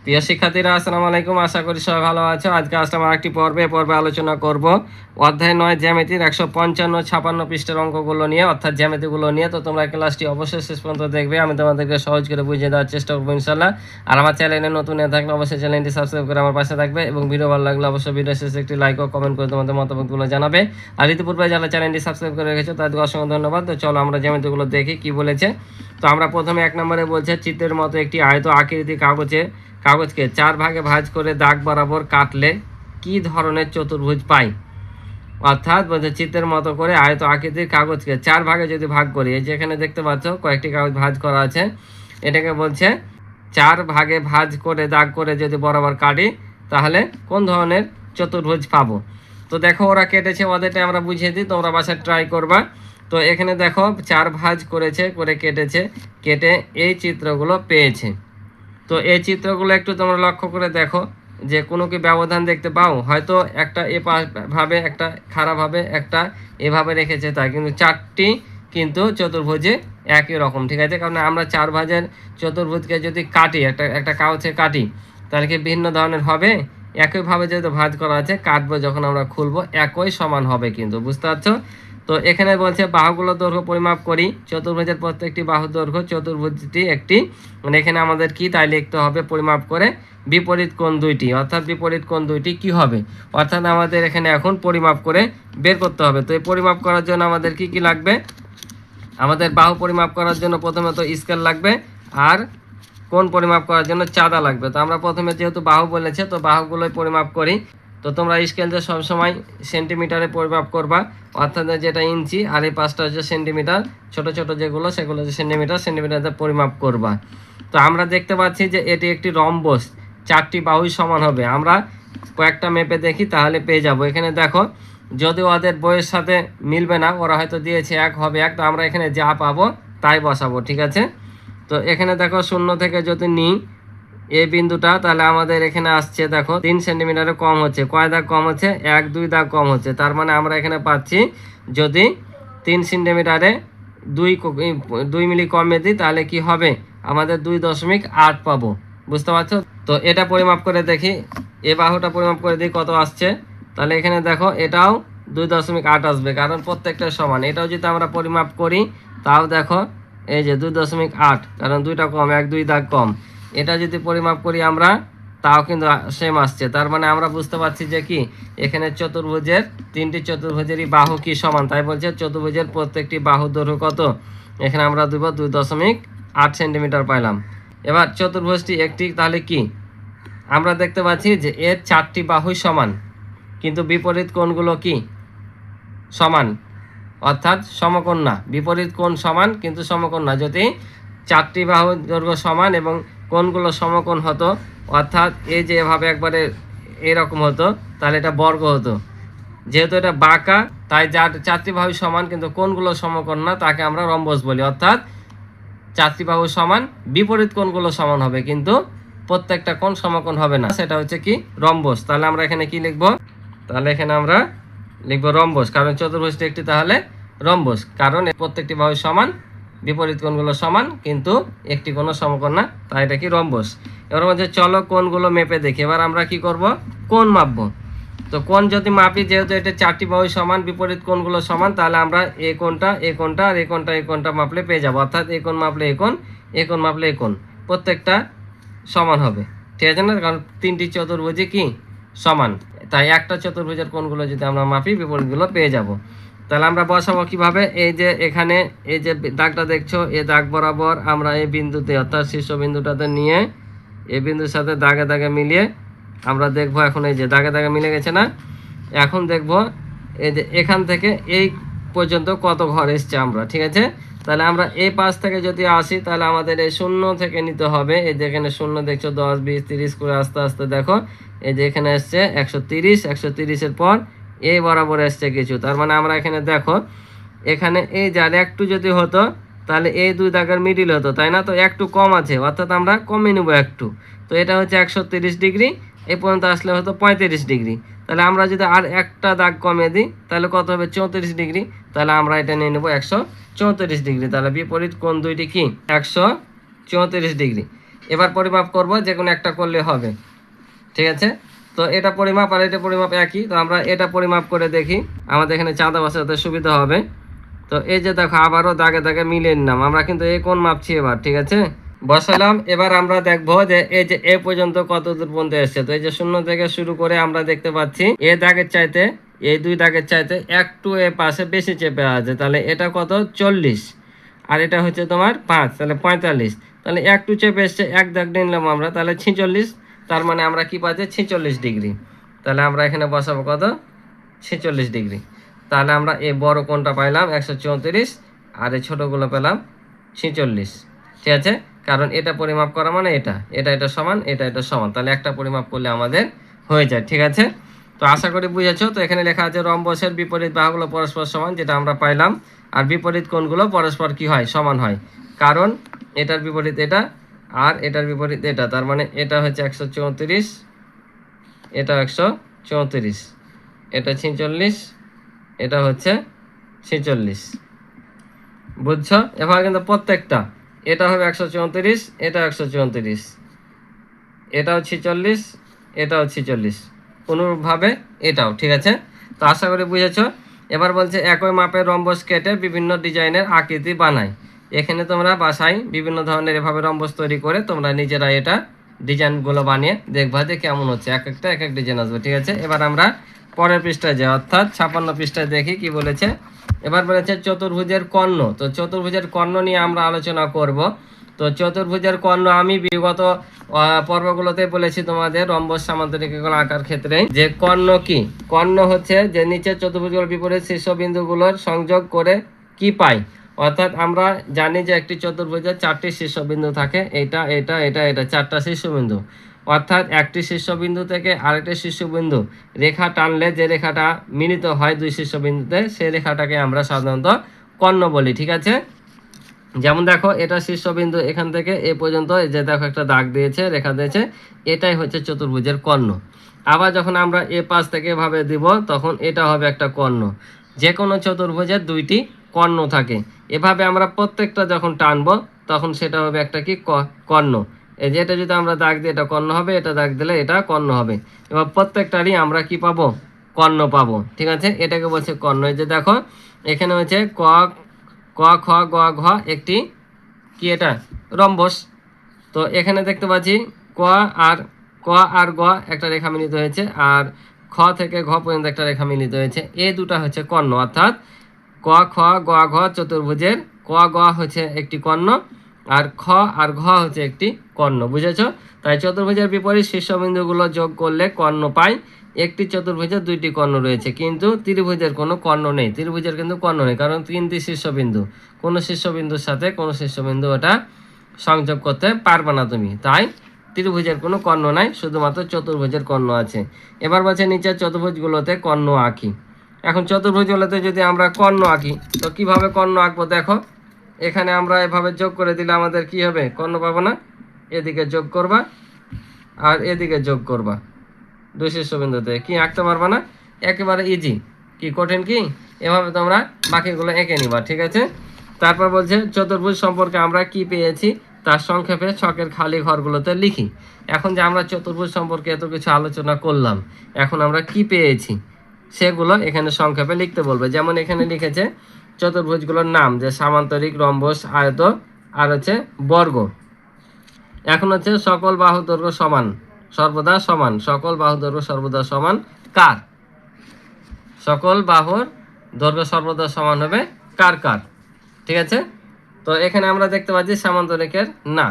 প্রিয় শিক্ষার্থীরা, আসসালামু আলাইকুম। আশা করি সবাই ভালো আছো। আজকে আসলাম আরেকটি পর্বে আলোচনা করব অধ্যায় 9 জ্যামিতির 155 56 পৃষ্ঠার অঙ্কগুলো নিয়ে, অর্থাৎ জ্যামিতিগুলো নিয়ে। তো তোমরা ক্লাসটি অবশ্যই শেষ পর্যন্ত দেখবে। আমি তোমাদেরকে সহজ করে বুঝিয়ে দেওয়ার চেষ্টা করবো ইনশাল্লাহ। আর আমার চ্যানেলে নতুন হয়ে থাকলে অবশ্যই চ্যানেলটি সাবস্ক্রাইব করে আমার পাশে থাকবে, এবং ভিডিও ভালো লাগলে অবশ্যই ভিডিও শেষে একটি লাইক ও কমেন্ট করে তোমাদের মতামতগুলো জানাবে। আর ইতিপূর্বে যারা চ্যানেলটি সাবস্ক্রাইব করে রেখেছো তাদেরকে অসংখ্য ধন্যবাদ। তো চলো আমরা জ্যামিতিগুলো দেখি কি বলেছে। তো আমরা প্রথমে 1 নম্বরে বলছে, চিত্রের মতো একটি আয়ত আকৃতি কাগজকে 4 ভাগে ভাঁজ করে দাগ বরাবর কাটলে কি ধরনের চতুর্ভুজ পাই। অর্থাৎ বলছে চিত্রের মতো করে আয়ত আকৃতির কাগজকে 4 ভাগে যদি ভাগ করি, এই যেখানে দেখতে পাচ্ছ কয়েকটি কাগজ ভাঁজ করা আছে, এটাকে বলছে 4 ভাগে ভাঁজ করে দাগ করে যদি বরাবর কাটি তাহলে কোন ধরনের চতুর্ভুজ পাবো। তো দেখো ওরা কেটেছে, ওদেরটা আমরা বুঝিয়ে দিই, তোমরা বাসায় ট্রাই করবা। তো এখানে দেখো 4 ভাঁজ করেছে, করে কেটেছে, কেটে এই চিত্রগুলো পেয়েছে। তো এই চিত্রগুলো একটু তোমরা লক্ষ্য করে দেখো যে কোনো কি ব্যবধান দেখতে পাও। হয়তো একটা ভাবে, একটা খারাপভাবে, একটা এভাবে রেখেছে, তাই কিন্তু 4টি কিন্তু চতুর্ভুজে একই রকম, ঠিক আছে। কারণ আমরা 4 ভাঁজের চতুর্ভুজকে যদি কাটি, একটা কাগজে কাটি, তাহলে কি ভিন্ন ধরনের হবে? একইভাবে যেহেতু ভাঁজ করা আছে, কাটবো যখন আমরা খুলবো একই সমান হবে কিন্তু, বুঝতে পারছো। তো এখানে বলছে বাহুগুলো দৈর্ঘ্য পরিমাপ করি। চতুর্ভুজের প্রত্যেকটি বাহু দৈর্ঘ্য চতুর্ভুজটি একটি, মানে এখানে আমাদের কি তাই লিখতে হবে পরিমাপ করে বিপরীত কোণ দুইটি। অর্থাৎ বিপরীত কোণ দুইটি কি হবে, অর্থাৎ আমাদের এখানে এখন পরিমাপ করে বের করতে হবে। তো এই পরিমাপ করার জন্য আমাদের কি কি লাগবে? আমাদের বাহু পরিমাপ করার জন্য প্রথমে তো স্কেল লাগবে, আর কোণ পরিমাপ করার জন্য চাঁদা লাগবে। তো আমরা প্রথমে যেহেতু বাহু বলেছে, তো বাহুগুলোই পরিমাপ করি। তো তোমরা স্কেল যে সবসময় সেন্টিমিটারে পরিমাপ করবা, অর্থাৎ যেটা ইঞ্চি, আর এই 5টা হচ্ছে সেন্টিমিটার, ছোট ছোট যেগুলো সেগুলো হচ্ছে সেন্টিমিটারে পরিমাপ করবা। তো আমরা দেখতে পাচ্ছি যে এটি একটি রম্বস, 4টি বাহুই সমান হবে। আমরা কয়েকটা মেপে দেখি তাহলে পেয়ে যাব। এখানে দেখো, যদি ওদের বইয়ের সাথে মিলবে না, ওরা হয়তো দিয়েছে 1 হবে 1, তো আমরা এখানে যা পাবো তাই বসাবো, ঠিক আছে। তো এখানে দেখো 0 থেকে যদি নিই এই বিন্দুটা, তাহলে আমাদের এখানে আসছে দেখো 3 সেন্টিমিটারে কম হচ্ছে। কয় দাগ কম হচ্ছে? 1 2 দাগ কম হচ্ছে। তার মানে আমরা এখানে পাচ্ছি যদি 3 সেন্টিমিটারে 2 মিলি কমে দিই তাহলে কি হবে? আমাদের 2.8 পাবো, বুঝতে পারছো। তো এটা পরিমাপ করে দেখি, এ বাহুটা পরিমাপ করে দিই কত আসছে। তাহলে এখানে দেখো এটাও 2.8 আসবে, কারণ প্রত্যেকটা সমান। এটাও যদি আমরা পরিমাপ করি তাও দেখো এই যে 2.8, কারণ 2টা কম, 1 2 দাগ কম। এটা যদি পরিমাপ করি আমরা তাও কিন্তু সেম আসছে। তার মানে আমরা বুঝতে পারছি যে কি এখানে চতুর্ভুজের 3টি চতুর্ভুজেরই বাহু কি সমান। তাই বলছে চতুর্ভুজের প্রত্যেকটি বাহু দৈর্ঘ্য কত, এখানে আমরা দেব 2.8 সেন্টিমিটার পাইলাম। এবার চতুর্ভুজটি একটি, তাহলে কি আমরা দেখতে পাচ্ছি যে এর 4টি বাহুই সমান, কিন্তু বিপরীত কোণগুলো কি সমান, অর্থাৎ সমকোণ না। বিপরীত কোণ সমান কিন্তু সমকোণ না। যদি 4টি বাহু দৈর্ঘ্য সমান এবং কোণগুলো সমকোণ হতো, অর্থাৎ এই যে এভাবে একবারে এরকম হতো, তাহলে এটা বর্গ হতো। যেহেতু এটা বাঁকা, তাই 4টি বাহু সমান কিন্তু কোণগুলো সমকোণ না, তাকে আমরা রম্বস বলি। অর্থাৎ 4টি বাহু সমান, বিপরীত কোণগুলো সমান হবে, কিন্তু প্রত্যেকটা কোণ সমকোণ হবে না, সেটা হচ্ছে কি রম্বস। তাহলে আমরা এখানে কি লিখবো? তাহলে এখানে আমরা লিখবো রম্বস, কারণ চতুর্ভুজটি একটি তাহলে রম্বস, কারণ প্রত্যেকটি বাহু সমান, বিপরীত কোণগুলো সমান, কিন্তু একটি কোণও সমকোণ না, তাই এটা কি রম্বস। এবার বলছে চলো কোণগুলো মেপে দেখি। এবার আমরা কি করব? কোণ মাপবো। তো কোণ যদি মাপি, যেহেতু এটা 4টি বাহু সমান, বিপরীত কোণগুলো সমান, তাহলে আমরা এই কোণটা, এই কোণটা, আর এই কোণটা, এই কোণটা মাপলে পেয়ে যাবো। অর্থাৎ এই কোণ মাপলে এই কোণ, এই কোণ মাপলে এই কোণ, প্রত্যেকটা সমান হবে, ঠিক আছে না? কারণ 3টি চতুর্ভুজই কি সমান, তাই একটা চতুর্ভুজের কোণগুলো যদি আমরা মাপি, বিপরীতগুলো পেয়ে যাব। তাহলে আমরা বসাবো কিভাবে? এই যে এখানে এই যে দাগটা দেখছো, এই দাগ বরাবর আমরা এই বিন্দুতে, অর্থাৎ শীর্ষ বিন্দুটাতে নিয়ে এই বিন্দুর সাথে দাগে দাগে মিলিয়ে আমরা দেখবো। এখন এই যে দাগে দাগে মিলে গেছে না? এখন দেখবো এই যে এখান থেকে এই পর্যন্ত কত ঘর এসছে আমরা, ঠিক আছে। তাহলে আমরা এই পাশ থেকে যদি আসি, তাহলে আমাদের এই 0 থেকে নিতে হবে। এই যে এখানে 0 দেখছো, 10 20 30 করে আস্তে আস্তে দেখো এই যে এখানে এসছে 130, 130-এর পর এই বরাবর এসছে কিছু। তার মানে আমরা এখানে দেখো, এখানে এই যার একটু যদি হতো তাহলে এই 2 দাগের মিডিল হতো, তাই না? তো একটু কম আছে, অর্থাৎ আমরা কমিয়ে নেবো একটু। তো এটা হচ্ছে 130 ডিগ্রি, এই পর্যন্ত আসলে হতো 35 ডিগ্রি। তাহলে আমরা যদি আর একটা দাগ কমিয়ে দিই তাহলে কত হবে? 34 ডিগ্রি। তাহলে আমরা এটা নিয়ে নেবো 134 ডিগ্রি। তাহলে বিপরীত কোণ দুইটি কি 134 ডিগ্রি। এবার পরিমাপ করব, যে কোনো একটা করলে হবে, ঠিক আছে। তো এটা পরিমাপ আর এটা পরিমাপ একই, তো আমরা এটা পরিমাপ করে দেখি, আমাদের এখানে চাঁদা বসাতে সুবিধা হবে। তো এই যে দেখো আবারও দাগে দাগে মিলিয়ে নিলাম, আমরা কিন্তু এই কোণ মাপছি এবার, ঠিক আছে। বসালাম, এবার আমরা দেখবো যে এই যে এ পর্যন্ত কত দূর পর্যন্ত এসছে। তো এই যে 0 থেকে শুরু করে আমরা দেখতে পাচ্ছি এ দাগের চাইতে, এই 2 দাগের চাইতে একটু এ পাশে বেশি চেপে আছে, তাহলে এটা কত 40, আর এটা হচ্ছে তোমার 5, তাহলে 45, তাহলে একটু চেপে এসছে, এক দাগ নিলাম আমরা, তাহলে 46, তার মানে আমরা কি পাচ্ছি 46 ডিগ্রি। তাহলে আমরা এখানে বসাবো কত 46 ডিগ্রি। তাহলে আমরা এই বড় কোণটা পাইলাম 134, আর এই ছোটোগুলো পেলাম 46, ঠিক আছে। কারণ এটা পরিমাপ করা মানে এটা এটা এটা সমান, এটা এটা সমান, তাহলে একটা পরিমাপ করলে আমাদের হয়ে যায়, ঠিক আছে। তো আশা করি বুঝেছো। তো এখানে লেখা আছে রম্বসের বিপরীত বাহুগুলো পরস্পর সমান, যেটা আমরা পাইলাম, আর বিপরীত কোণগুলো পরস্পর কি হয় সমান হয়, কারণ এটার বিপরীত এটা আর এটার বিপরীত এটা, তার মানে এটা হচ্ছে 134, এটা 134, এটা 46, এটা হচ্ছে 46, বুঝছো। এবার কিন্তু প্রত্যেকটা, এটা হবে 134, এটা 134, এটাও 46, এটাও 46, অনুরূপভাবে এটাও, ঠিক আছে। তো আশা করি বুঝেছো। এবার বলছে একই মাপের রম্বস কেটে বিভিন্ন ডিজাইনের আকৃতি বানায়। এখানে তোমরা বাসায় বিভিন্ন ধরনের এভাবে রম্বস তৈরি করে তোমরা নিজেরা এটা ডিজাইনগুলো বানিয়ে দেখবা যে কেমন হচ্ছে, এক একটা এক এক ডিজাইন আসবে, ঠিক আছে। এবার আমরা পরের পৃষ্ঠায় যাই, অর্থাৎ 56 পৃষ্ঠায় দেখি কি বলেছে। এবার বলেছে চতুর্ভুজের কর্ণ। তো চতুর্ভুজের কর্ণ নিয়ে আমরা আলোচনা করব। তো চতুর্ভুজের কর্ণ আমি বিগত পর্বগুলোতে বলেছি তোমাদের রম্বস সামান্তরিকগুলো আঁকার ক্ষেত্রে, যে কর্ণ কি, কর্ণ হচ্ছে যে নিচের চতুর্ভুজগুলোর বিপরীত শীর্ষবিন্দুগুলোর সংযোগ করে কি পাই। অর্থাৎ আমরা জানি যে একটি চতুর্ভুজের 4টি শীর্ষবিন্দু থাকে, এটা এটা এটা এটা 4টা শীর্ষবিন্দু। অর্থাৎ একটি শীর্ষবিন্দু থেকে আরেকটি শীর্ষবিন্দু রেখা টানলে যে রেখাটা মিলিত হয় 2 শীর্ষবিন্দুতে, সেই রেখাটাকে আমরা সাধারণত কর্ণ বলি, ঠিক আছে। যেমন দেখো এটা শীর্ষবিন্দু, এখান থেকে এ পর্যন্ত এই যে দেখো একটা দাগ দিয়েছে, রেখা দিয়েছে, এটাই হচ্ছে চতুর্ভুজের কর্ণ। আবার যখন আমরা এ পাশ থেকে এভাবে দিব, তখন এটা হবে একটা কর্ণ। যে কোনো চতুর্ভুজের 2টি কর্ণ থাকে, এভাবে আমরা প্রত্যেকটা যখন টানবো তখন সেটা হবে একটা কি কর্ণ। এই যে এটা যদি আমরা দাগ দিই এটা কর্ণ হবে, এটা দাগ দিলে এটা কর্ণ হবে। এবার প্রত্যেকটারই আমরা কি পাবো, কর্ণ পাবো, ঠিক আছে। এটাকে বলছে কর্ণ। এই যে দেখো এখানে হচ্ছে ক ক খ গ ঘ একটি কি এটা রম্বস। তো এখানে দেখতে পাচ্ছি ক আর গ একটা রেখা মিলিত হয়েছে, আর খ থেকে ঘ পর্যন্ত একটা রেখা মিলিত হয়েছে, এই দুটা হচ্ছে কর্ণ। অর্থাৎ ক খ গ ঘ চতুর্ভুজের ক গ হচ্ছে একটি কর্ণ, আর খ আর ঘ হচ্ছে একটি কর্ণ, বুঝেছো। তাই চতুর্ভুজের বিপরীত শীর্ষবিন্দুগুলো যোগ করলে কর্ণ পাই। একটি চতুর্ভুজের 2টি কর্ণ রয়েছে, কিন্তু ত্রিভুজের কোনো কর্ণ নেই। ত্রিভুজের কিন্তু কর্ণ নেই, কারণ 3টি শীর্ষবিন্দু, কোনো শীর্ষবিন্দুর সাথে কোনো শীর্ষবিন্দু ওটা সংযোগ করতে পারবে না তুমি। তাই ত্রিভুজের কোনো কর্ণ নাই, শুধুমাত্র চতুর্ভুজের কর্ণ আছে। এবার বলছে নিচের চতুর্ভুজগুলোতে কর্ণ আঁকি। এখন চতুর্ভুজগুলোতে যদি আমরা কর্ণ আঁকি, তো কিভাবে কর্ণ আঁকবো দেখো। এখানে আমরা এভাবে যোগ করে দিলে আমাদের কি হবে, কর্ণ পাবো না। এদিকে যোগ করবা আর এদিকে যোগ করবা, 2 শীর্ষবিন্দুতে কি আঁকতে পারবা না, একেবারে ইজি, কি কঠিন কি। এভাবে তোমরা বাকিগুলো এঁকে নিবা, ঠিক আছে। তারপর বলছে চতুর্ভুজ সম্পর্কে আমরা কি পেয়েছি তার সংক্ষেপে ছকের খালি ঘরগুলোতে লিখি। এখন যে আমরা চতুর্ভুজ সম্পর্কে এত কিছু আলোচনা করলাম, এখন আমরা কি পেয়েছি সেগুলো এখানে সংক্ষেপে লিখতে বলবে। যেমন এখানে লিখেছে চতুর্ভুজগুলোর নাম, যে সামান্তরিক, রম্বস, আয়ত আর হচ্ছে বর্গ। এখন হচ্ছে সকল বাহু দৈর্ঘ্য সমান, সর্বদা সমান, সকল বাহু দৈর্ঘ্য সর্বদা সমান কার, সকল বাহুর দৈর্ঘ্য সর্বদা সমান হবে কার কার, ঠিক আছে। তো এখানে আমরা দেখতে পাচ্ছি সামান্তরিকের না,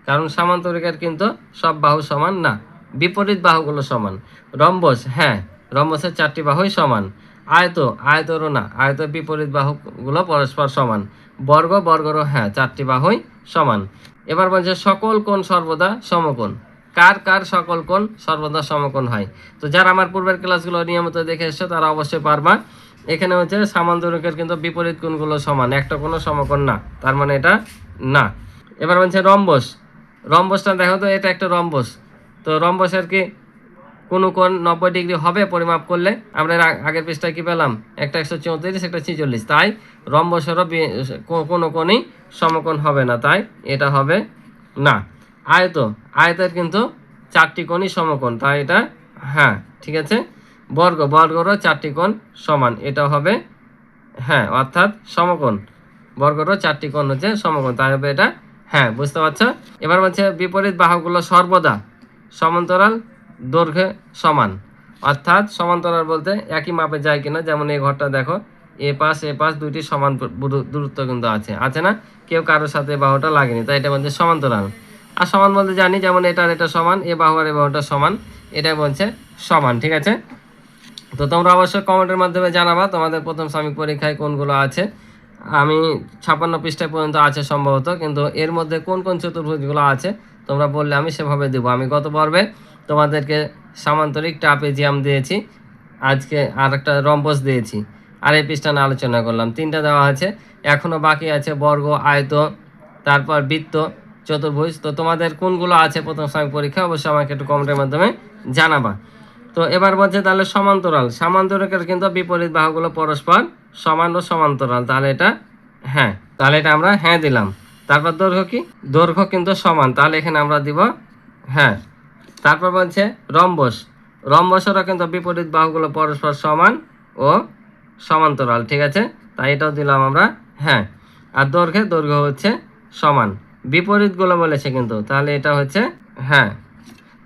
কারণ সামান্তরিকের কিন্তু সব বাহু সমান না, বিপরীত বাহুগুলো সমান। রম্বস, হ্যাঁ রম্বসের 4টি বাহুই সমান। আয়ত, আয়তরও না, আয়তের বিপরীত বাহুগুলো পরস্পর সমান। বর্গ, বর্গরও হ্যাঁ 4টি বাহুই সমান। এবার বলছে সকল কোণ সর্বদা সমকোণ, কার কার সকল কোণ সর্বদা সমকোণ হয়। তো যারা আমার পূর্বের ক্লাসগুলো নিয়মিত দেখে এসছো তারা অবশ্যই পারবা। এখানে হচ্ছে সামান্তরিকের কিন্তু বিপরীত কোণগুলো সমান, একটা কোনো সমকোণ না, তার মানে এটা না। এবার বলছে রম্বস, রম্বসটা দেখো তো, এটা একটা রম্বস। তো রম্বসের কি কোনো কোণ 90 ডিগ্রি হবে পরিমাপ করলে। আমরা আগের পৃষ্ঠায় কি পেলাম, একটা 134, একটা 46, তাই রম্বসেরও কোনো কোণই সমকোণ হবে না, তাই এটা হবে না। আয়ত, আয়তের কিন্তু 4টি কোণই সমকোণ, তাই এটা হ্যাঁ ঠিক আছে। বর্গ, বর্গরও 4টি কোণ সমান, এটা হবে হ্যাঁ অর্থাৎ সমকোণ। বর্গরও 4টি কোণ হচ্ছে সমকোণ, তাই হবে এটা হ্যাঁ। বুঝতে পারছো? এবার বলছে বিপরীত বাহুগুলো সর্বদা সমান্তরাল দৈর্ঘ্যে সমান। অর্থাৎ সমান্তরাল বলতে একই মাপে যায় কিনা, যেমন এই ঘরটা দেখো, এ পাশ দুইটি সমান দূরত্ব কিন্তু আছে না, কেউ কারোর সাথে বাহুটা লাগেনি, তাই এটা বলছে সমান্তরাল। আর সমান বলতে জানি, যেমন এটার এটা সমান, এ বাহু আর এ বাহুটা সমান, এটা বলছে সমান। ঠিক আছে, তো তোমরা অবশ্যই কমেন্টের মাধ্যমে জানাবা তোমাদের প্রথম সাময়িক পরীক্ষায় কোনগুলো আছে। আমি 56 পৃষ্ঠা পর্যন্ত আছে সম্ভবত, কিন্তু এর মধ্যে কোন কোন চতুর্ভুজগুলো আছে তোমরা বললে আমি সেভাবে দেবো। আমি গত পর্বে তোমাদেরকে সামান্তরিক ট্রাপিজিয়াম দিয়েছি, আজকে আর একটা রম্বস দিয়েছি, আর এই পৃষ্ঠা নিয়ে আলোচনা করলাম। 3টা দেওয়া আছে, এখনও বাকি আছে বর্গ, আয়ত, তারপর বৃত্ত, চতুর্ভুজ। তো তোমাদের কোনগুলো আছে প্রথম সাময়িক পরীক্ষা অবশ্যই আমাকে একটু কমেন্টের মাধ্যমে জানাবা। তো এবার বলছে তাহলে সমান্তরাল, সমান্তরালের কিন্তু বিপরীত বাহুগুলো পরস্পর সমান ও সমান্তরাল, তাহলে এটা হ্যাঁ, তাহলে এটা আমরা হ্যাঁ দিলাম। তারপর দৈর্ঘ্য কি, দৈর্ঘ্য কিন্তু সমান, তাহলে এখানে আমরা দিব হ্যাঁ। তারপর বলছে রম্বস, রম্বসেরও কিন্তু বিপরীত বাহুগুলো পরস্পর সমান ও সমান্তরাল, ঠিক আছে, তাই এটাও দিলাম আমরা হ্যাঁ। আর দৈর্ঘ্য হচ্ছে সমান, বিপরীতগুলো বলেছে কিন্তু, তাহলে এটা হচ্ছে হ্যাঁ।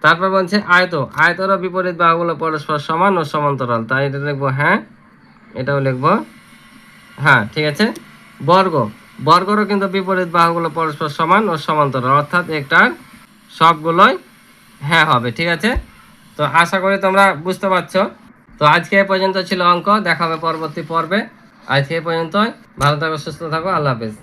তারপর বলছে আয়ত, আয়তেরও বিপরীত বাহুগুলো পরস্পর সমান ও সমান্তরাল, তাই এটা লিখবো হ্যাঁ, এটাও লিখবো হ্যাঁ, ঠিক আছে। বর্গ, বর্গরও কিন্তু বিপরীত বাহুগুলো পরস্পর সমান ও সমান্তরাল, অর্থাৎ একটার সবগুলোই হ্যাঁ হবে, ঠিক আছে। তো আশা করি তোমরা বুঝতে পারছো। তো আজকে এ পর্যন্ত ছিল অঙ্ক, দেখা হবে পরবর্তী পর্বে। আজকে এ পর্যন্তই, ভালো থাকো, সুস্থ থাকো, আল্লাহ হাফেজ।